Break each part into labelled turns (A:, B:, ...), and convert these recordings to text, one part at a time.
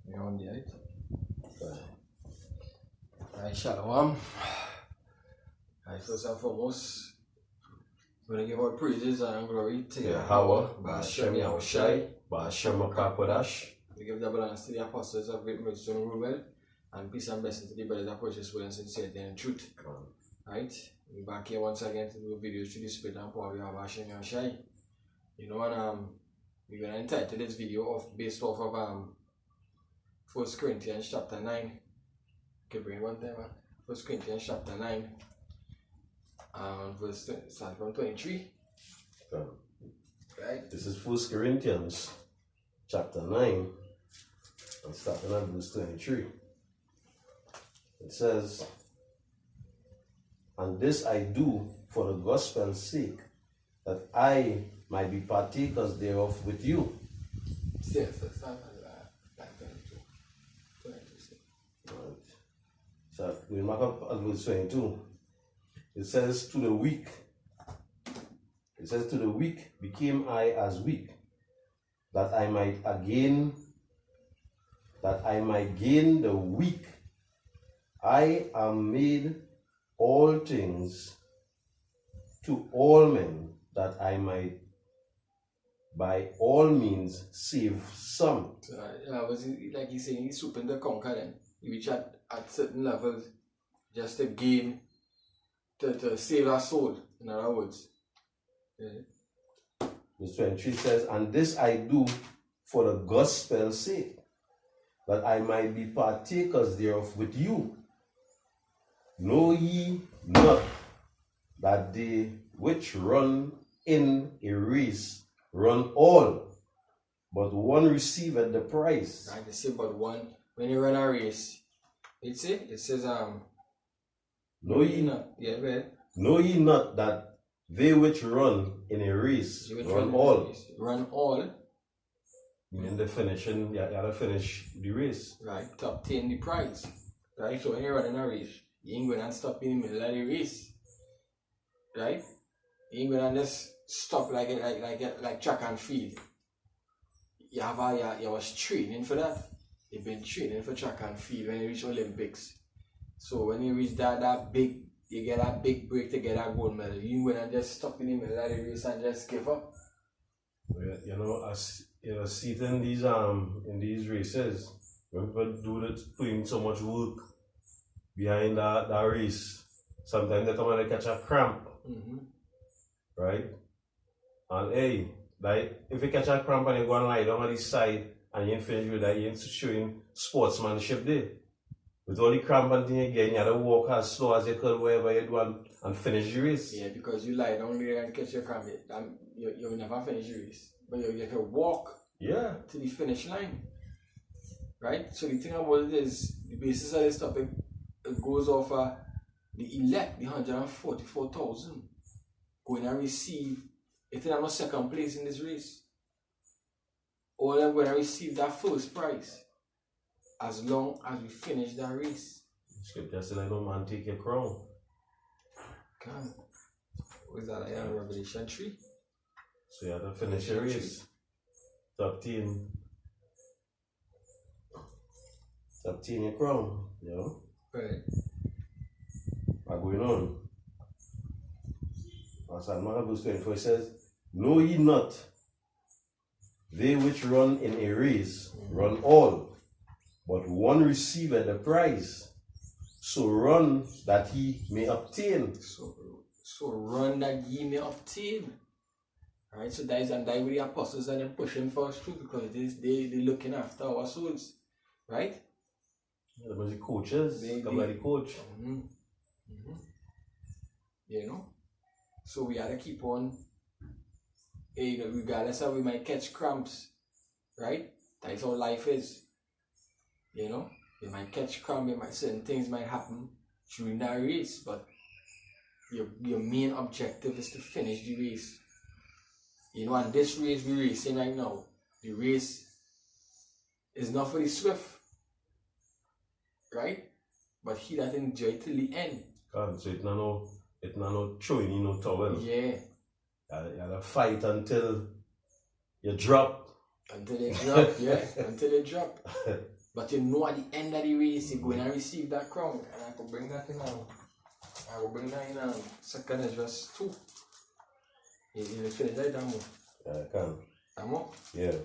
A: We're on the right. Alright, Shalom. Alright, first and foremost, we're going to give our praises and glory to
B: Yahweh, Ba'ashem Yahushai, Ba'ashem Makakodash.
A: We give double honors to the apostles of Great Millstone Rubel, and peace and blessing to the brothers that purchase with and sincerity and truth. Right? We're back here once again to do videos through the Spirit and power of Ba'ashem Yahushai. You know, and we're going to entitle this video based off of 1 Corinthians chapter 9. Okay, bring it one time, man. 1 Corinthians chapter 9, verse start from 23. Right?
B: This is 1 Corinthians chapter 9, and starting at verse 23. It says, "And this I do for the gospel's sake, that I might be partakers thereof with you."
A: Yes, start at 22. 22.
B: Right. So we mark up at verse 22. It says, "To the weak." It says, "To the weak became I as weak, that I might gain the weak. I am made all things to all men, that I might by all means save some."
A: So, was it, like he's saying, he's supposed to conquer them. He reach at certain levels just to gain, to save our soul, in other words. Yeah.
B: Verse 23 says, "And this I do for the gospel's sake, that I might be partakers thereof with you. Know ye not that they which run in a race run all, but one receiveth the prize?"
A: Right, they say, but one, when you run a race, it says,
B: Know ye
A: not, yeah, well,
B: Know ye not that they which run in a race run all?
A: Run all,
B: Meaning the finishing, you gotta finish the race.
A: right, to obtain the prize. Right, so when you're running a race, you ain't going to stop in the middle of the race. Right? You ain't going to just stop like track and field. You was training for that. You've been training for track and field when you reach Olympics. So when you reach that big, you get that big break to get that gold medal. You ain't going to just stop in the middle of the race and just give up.
B: You know, as you know, see it in these races, when people do that, putting so much work behind that race, sometimes they come and they catch a cramp, right? And hey, like if you catch a cramp and you go and lie down on the side and you finish with that, you ain't showing sportsmanship there. With all the cramp and thing again, you have to walk as slow as you could wherever you do and finish the race.
A: Yeah, because you lie down there and catch your cramp, you will never finish the race. But you have to walk to the finish line. Right? So the thing about it is, the basis of this topic, it goes off the elect, the 144,000, going to receive, if they are not second place in this race, all of them going to receive that first prize, as long as we finish that race.
B: Scripture says, "I don't man take your crown."
A: Come. What is that? Like Revelation 3?
B: So you have to finish your race to obtain your crown, you know?
A: Right.
B: What's going on? Psalm verse 24 says, "Know ye not, they which run in a race run all, but one receiveth the prize. So run that he may obtain."
A: So run that ye may obtain. Right? So that is and that with the apostles and them pushing for us too, because they looking after our souls. Right?
B: The music coaches, come like the coach.
A: You know? So we gotta keep on, regardless of we might catch cramps, right? That's how life is. You know? You might catch cramp, certain things might happen during that race, but your main objective is to finish the race. You know, and this race we're racing right now, the race is not for the swift, right? But he that enjoy till the end.
B: God, so it's not no throwing in no towel.
A: Yeah.
B: You gotta fight until you drop.
A: Until they drop, yeah. Until they drop. But you know at the end of the race, you're going to receive that crown. And I could bring that in I will bring that in 2 Esdras 2. You finish that, Damo?
B: Yeah, I can.
A: Damo?
B: Yeah.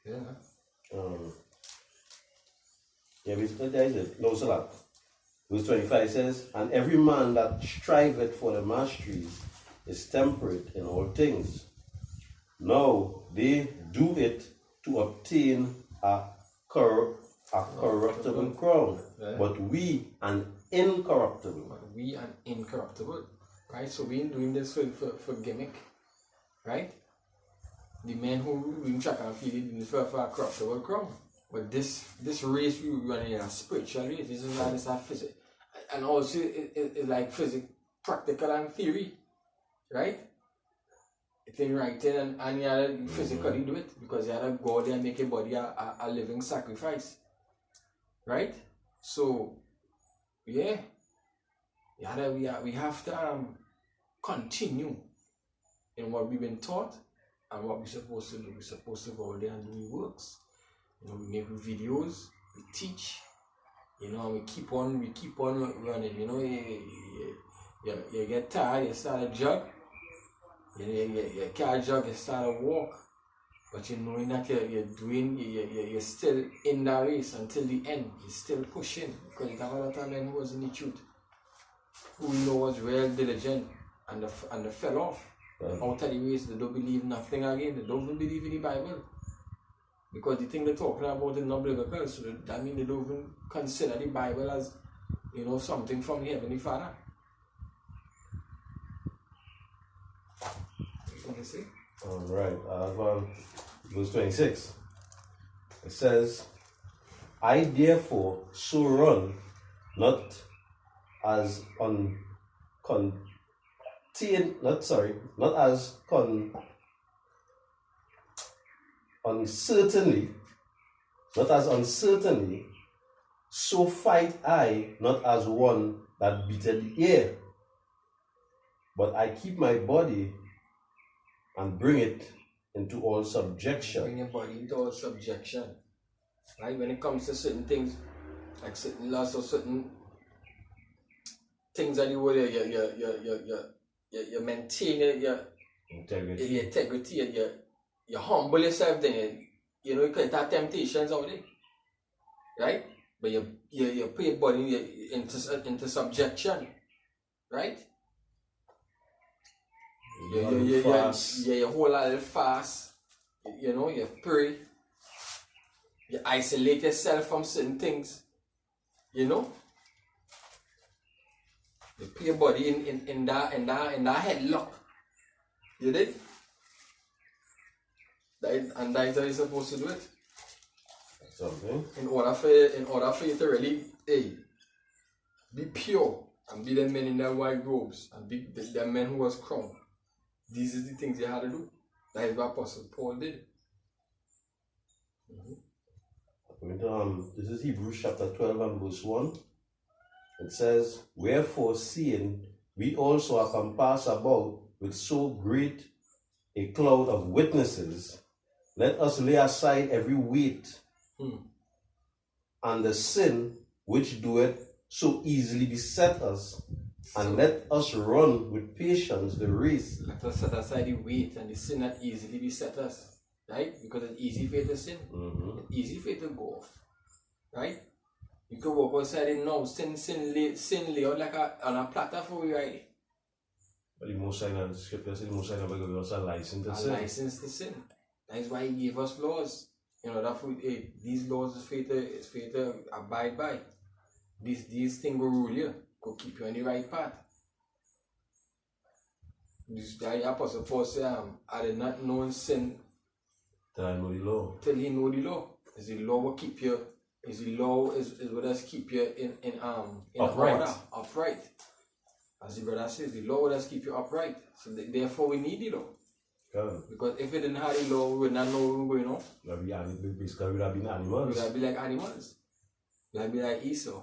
A: Yeah.
B: Yeah, there is it. No, Salah. Verse 25 says, and every man that striveth for the masteries is temperate in all things. Now they do it to obtain a corruptible crown, yeah. But we an incorruptible.
A: But we an incorruptible, right? So we ain't doing this for gimmick, right? The men who win track and field didn't for a corruptible crown. But this race we running a spiritual race. This is not just a physics, and also it's like physics, practical and theory, right? It's in writing and you had to physically do it because you had to go there and make your body a living sacrifice, right? So yeah, we have to continue in what we've been taught and what we're supposed to do. We're supposed to go there and do works. You know, we make videos, we teach, you know, and we keep on running. You know, you get tired, you start a jog, you can't jog, you start a walk, but you knowing that you're still in the race until the end. You're still pushing because you have a lot of men who was in the truth, who we know was real diligent and they fell off out of the race. They don't believe nothing again. They don't even believe in the Bible. Because the thing they're talking about is not biblical, so that means they don't even consider the Bible as, you know, something from the Heavenly Father. What you say?
B: Alright, verse 26. It says, I therefore so run, not as uncertainly, so fight I, not as one that beateth the air, but I keep my body and bring it into all subjection.
A: Bring your body into all subjection. Right? When it comes to certain things, like certain laws or certain things that you maintain your integrity, you humble yourself, then you know you can have temptations out there, right? But you put your body into subjection, right? You hold a little fast, you know, you pray, you isolate yourself from certain things, you know. You put your body in that headlock. You did? And that is how you're supposed to do it.
B: Something.
A: In order for you to really be pure and be the men in their white robes and be the men who was crowned. These are the things you had to do. That is what Apostle Paul did.
B: This is Hebrews chapter 12 and verse 1. It says, wherefore seeing we also are compassed about with so great a cloud of witnesses, let us lay aside every weight and the sin which doeth so easily beset us, and let us run with patience the race.
A: Let us set aside the weight and the sin that easily beset us, right? Because it's easy for you to sin. It's easy for you to go off, right? You can walk outside and now sin lay out like on a platter for you, right?
B: But the Most High, the scripture says the Most High never gave us a license to sin.
A: A license to sin. That is why He gave us laws. You know, that these laws is for you to abide by. These things will rule you, will keep you on the right path. The Apostle Paul said, I did not know sin
B: till I know the law.
A: Till he know the law. Is the law will keep you, is the law is what does keep you in
B: upright.
A: Order, upright. As the brother says, the law will just keep you upright. So therefore we need the law. Because if we didn't have the law, we would not know where we're going on.
B: Basically, we would have been animals.
A: We would have been like animals. We would have been like Esau.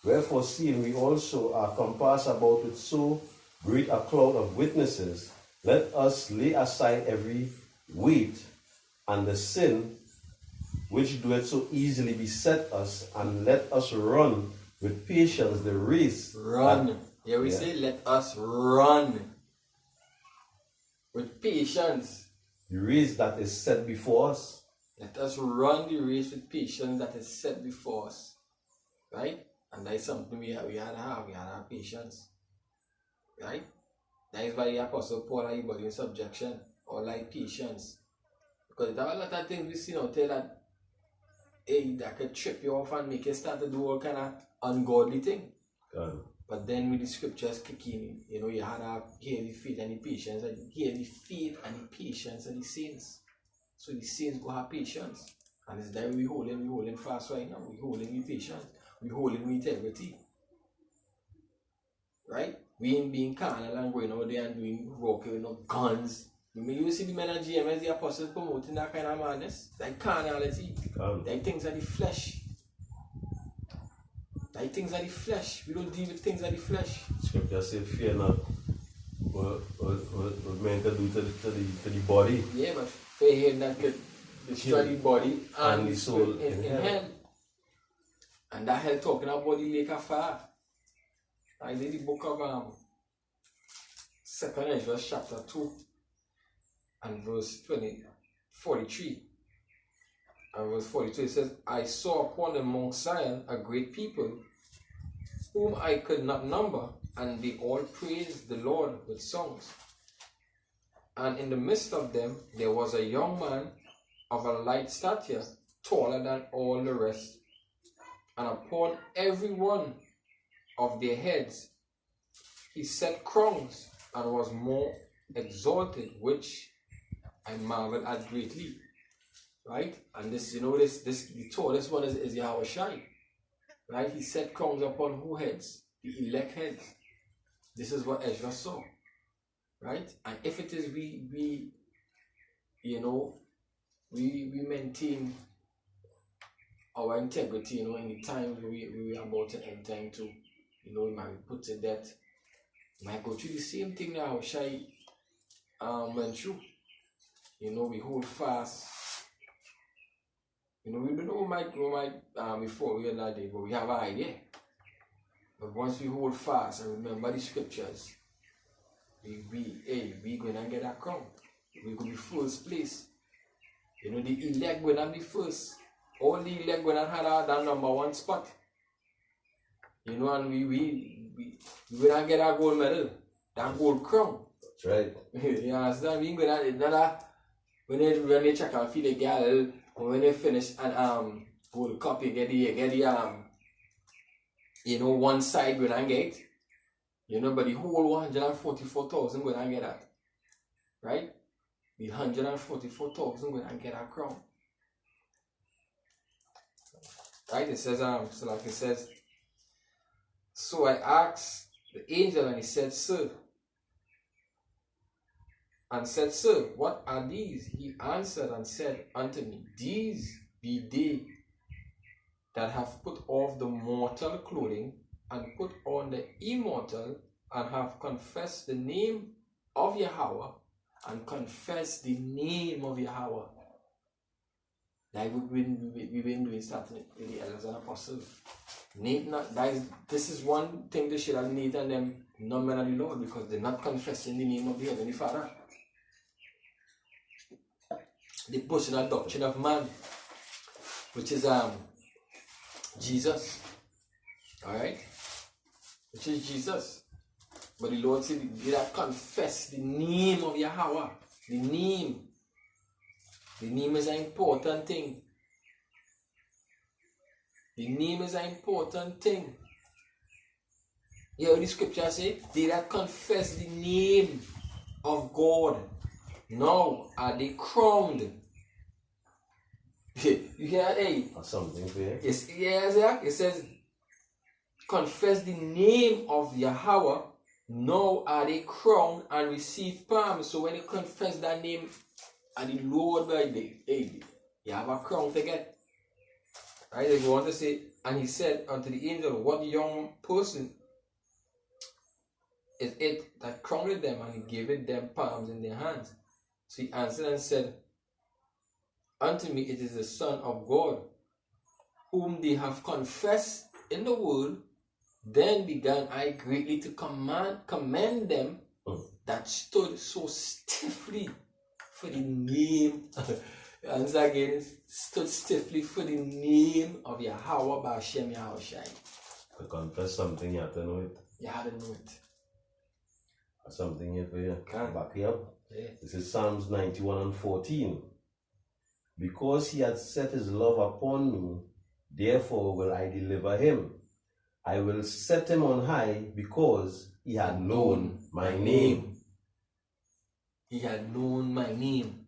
B: Wherefore, seeing we also are compassed about with so great a cloud of witnesses, let us lay aside every weight and the sin which doeth so easily beset us, and let us run with patience the race.
A: Run. Here we say, let us run with patience.
B: The race that is set before us.
A: Let us run the race with patience that is set before us. Right? And that is something we had to have. We had to have patience. Right? That is why the Apostle Paul had body in subjection, or like patience. Because there are a lot of things we see out there that, hey, that could trip you off and make you start to do all kind of ungodly thing. But then with the scriptures kicking in, you had to hear the faith and the patience, and hear the faith and the patience of the saints. So the saints go have patience. And it's there we holding fast right now. We holding with patience. We holding with integrity. Right? We ain't being carnal and going out there and doing rocket with no guns. You see the men of GMS, the apostles promoting that kind of madness. Like carnality. Like things of the flesh. Like things of the flesh. We don't deal with things of the flesh.
B: Scripture says, fear not what men can do to the body.
A: Yeah, but fear him that could destroy the body and the soul in hell. And that hell talking about the lake of fire. I read the book of 2 Ezra chapter 2 and verse 43. And verse 42, it says, I saw upon the Mount Zion a great people, whom I could not number, and they all praised the Lord with songs. And in the midst of them there was a young man of a light stature, taller than all the rest. And upon every one of their heads he set crowns, and was more exalted, which I marveled at greatly. Right? And this, the tallest one is Yahushua. Right? He set crowns upon who heads? The elect heads. This is what Ezra saw. Right? And if it is we maintain our integrity, in the times we are about to enter into, we might be put to death. We might go through the same thing that Yahushua went through. We hold fast. We don't know we might before we are not there, but we have an idea. But once we hold fast and remember the scriptures, we gonna get that crown. We're gonna be first place. The elect gonna be first. All the elect gonna have that number one spot. And we gonna get that gold medal, that gold crown.
B: That's right.
A: You understand? We gonna when they check out for the girl, when they finish and gold cup, you get the one side when I get, but the whole 144,000 when I get that, right? The 144,000 when I get that crown, right? It says so I asked the angel, and he said, Sir, what are these? He answered and said unto me, These be they that have put off the mortal clothing, and put on the immortal, and have confessed the name of Yahweh, and confessed the name of Yahweh. Like we've been doing starting with the elders and apostles. This is one thing they should have need, and them non men of the Lord, because they're not confessing the name of the Heavenly Father. The personal doctrine of man, which is Jesus. Alright? Which is Jesus. But the Lord said, they that confess the name of Yahweh. The name. The name is an important thing. The name is an important thing. You hear what the scripture say? They that confess the name of God, now are they crowned. You hear that? Hey?
B: Or something there.
A: Yes, it says, confess the name of Yahweh, now are they crowned and receive palms. So when you confess that name and the Lord by day, you have a crown to get. Right? They go on to say, and he said unto the angel, what young person is it that crowned them, and he gave it them palms in their hands. So he answered and said, unto me it is the Son of God, whom they have confessed in the world. Then began I greatly to commend them that stood so stiffly for the name. Once again, stood stiffly for the name of Yahweh B'Hashem Yahushai.
B: To confess something, you have to know it.
A: You have to know it.
B: Something here for you. Back here.
A: Yeah.
B: This is Psalms 91:14. Because he had set his love upon me, therefore will I deliver him. I will set him on high because he had known my name.
A: He had known my name.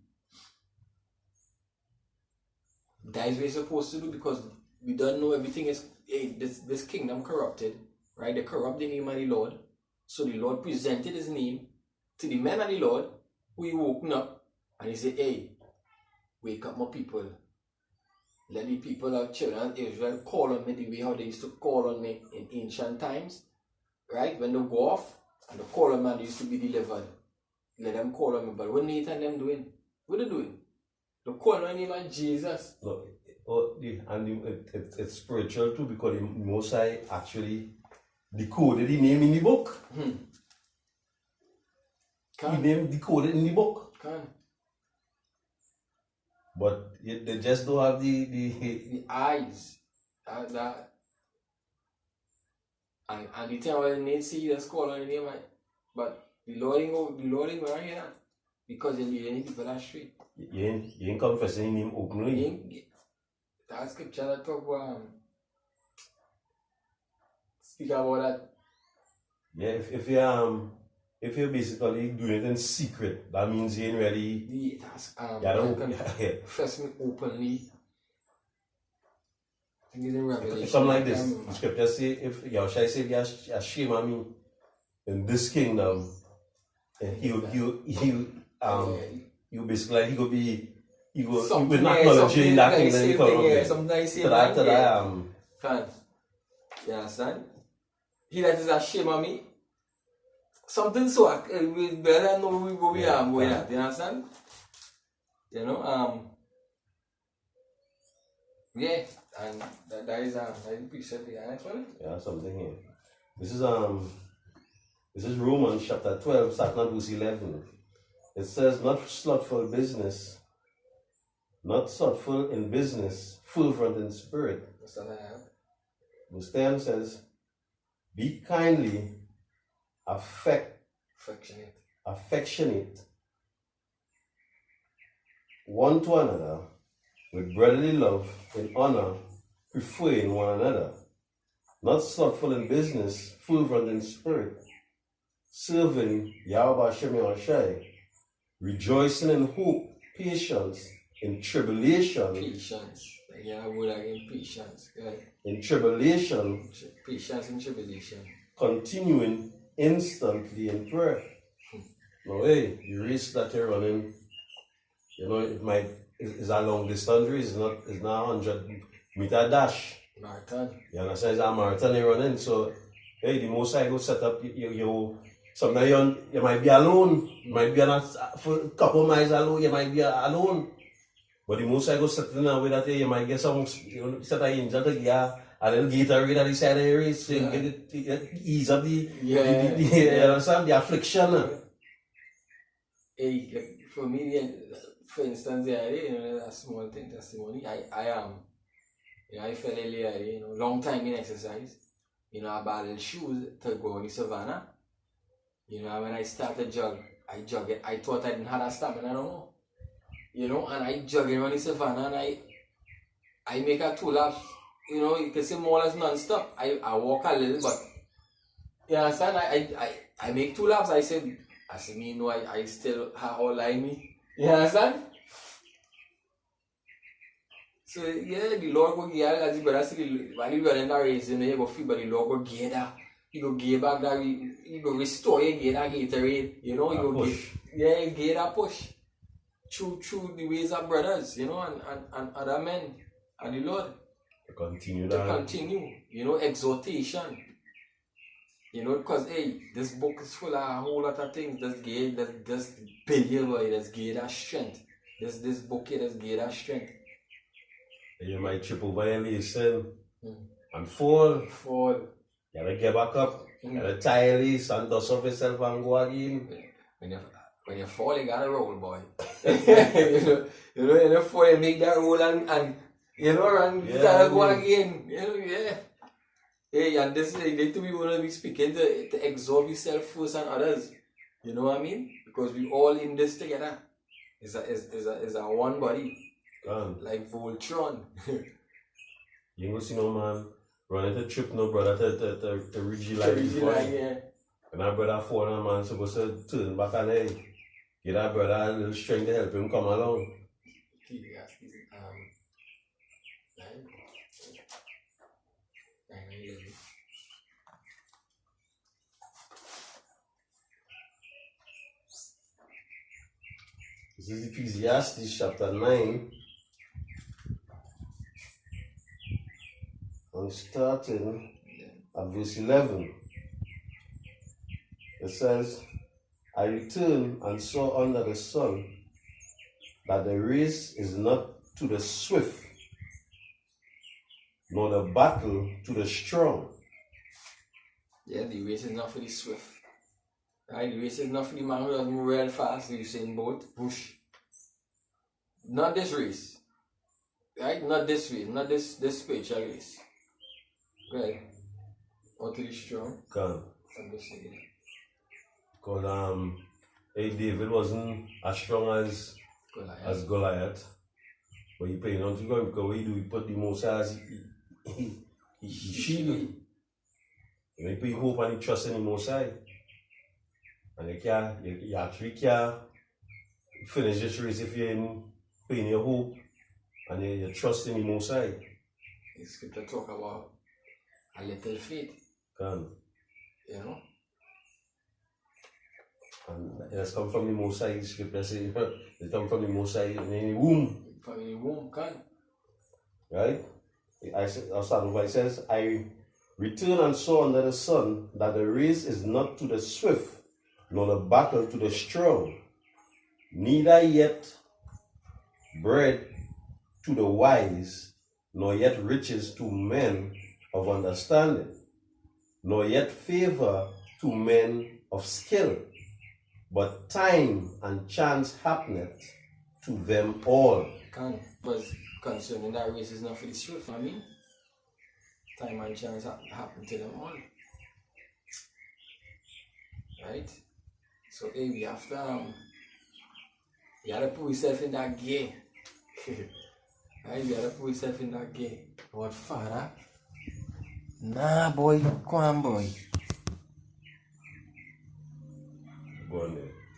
A: That is what we're supposed to do, because we don't know everything is, this kingdom corrupted, right? They corrupt the name of the Lord. So the Lord presented his name to the men of the Lord, who he woken up, and he said, hey, wake up my people. Let the people of children of Israel call on me the way how they used to call on me in ancient times. Right? When they go off and they call on me, they used to be delivered. Let them call on me. But what Nathan them doing? What they doing? They call on the name of Jesus.
B: No, it's spiritual too, because the Most High actually decoded the name in the book. The name decoded in the book. But they just don't have the
A: eyes. And the time when they see just call on the name, but the Lord ain't going here because you need people that straight.
B: You ain't confessing him openly.
A: That scripture that talk about speak about that.
B: Yeah, if you're basically doing it in secret, that means you ain't really
A: confess me openly. I think it's in Revelation.
B: Something like this. The scripture say, if Yahushua say you are shame on me in this kingdom, and you basically he will not acknowledge you in that kingdom.
A: You understand? He that is ashamed of me. Something so we better know we go going at. You understand? You know, yeah, and that is precept here actually.
B: Yeah, something here. This is Romans chapter 12, starting at verse 11. It says, not slothful in business, fervent in spirit.
A: That's what I have.
B: Verse 10 says, be kindly affectionate one to another with brotherly love in honor, preferring one another. Not slothful in business, fervent in spirit, serving Yahweh B'Hashem Yahushai, rejoicing in hope, patience in tribulation.
A: Patience. Yeah, word again, patience. Right.
B: In tribulation.
A: Patience in tribulation.
B: Continuing instantly in prayer. No way, the race that you're running, you know, it's a long distance race, it's not 100-meter dash.
A: Marathon.
B: You understand? It's a marathon you're running. So, hey, the Most High go set up you sometimes you might be alone. You might be for a couple of miles alone, you might be alone. But the Most High go set in a way that you might get some set an angel to get a little Gatorade at the side of the race, so you get it, ease up the understand, the affliction.
A: Hey, for me, for instance, a small thing, testimony. I fell earlier, long time in exercise. I bought little shoes to go on the savannah. When I started I jog it. I thought I didn't have a stamina no more. And I jog it on the savannah, and I make a 2 laps. You can say more or less non-stop. I walk a little, but you understand? I make 2 laps. I said, I still have all like me. You understand? So yeah, the Lord go give as the brother said, when you run in that race, you go feel, but the Lord go give that. He go give back that, he go restore you, give that Gatorade, he go give that push. Through the ways of brothers, and other men, and the Lord.
B: To continue,
A: exhortation. You know, because hey, this book is full of a whole lot of things that's gay, that's build boy, that's gay that strength. This book here that's gay that strength.
B: You might trip over your listen and fall.
A: Fall.
B: You gotta get back up. You gotta tie your lace and dust off yourself and go again.
A: When you fall, you gotta roll, boy. you fall, you make that roll and you know, and you gotta go again. You know, yeah. Hey, and this is need to be one of be speaking to exalt yourself first and others. You know what I mean? Because we all in this together. It's a one body. Like Voltron.
B: You ain't gonna see no man running the trip, no brother to Rigi line.
A: Yeah.
B: And that brother fall on a man supposed to turn back and hey, give that brother a little strength to help him come along. This is Ecclesiastes chapter 9. And starting at verse 11. It says, I returned and saw under the sun that the race is not to the swift, nor the battle to the strong.
A: Yeah, the race is not for the swift. Right? The race is not for the man who doesn't move real fast, the Usain Bolt, push. Not this race. Right? Not this race, not this spiritual race. Right? Or to the strong.
B: Because David wasn't as strong as Goliath. But he playing on to God because he put the most as he shield. He put hope and he trust in the Most High. And you actually can't finish this race if you ain't putting your hope and you trust in the Most High.
A: The scripture talk about a little faith.
B: You
A: know?
B: And it has come from the Most High. The scripture says it comes from the Most High in the womb.
A: From the womb,
B: Right? I'll start over. It says, I returned and saw under the sun that the race is not to the swift, nor the battle to the strong, neither yet bread to the wise, nor yet riches to men of understanding, nor yet favor to men of skill, but time and chance happeneth to them all.
A: But concerning that race is not for the swift, I mean, time and chance happen to them all. Right? So hey, we have to you gotta put yourself in that gear. Right? You gotta put yourself in that gear. What father? Nah boy, come on boy.
B: Go on there.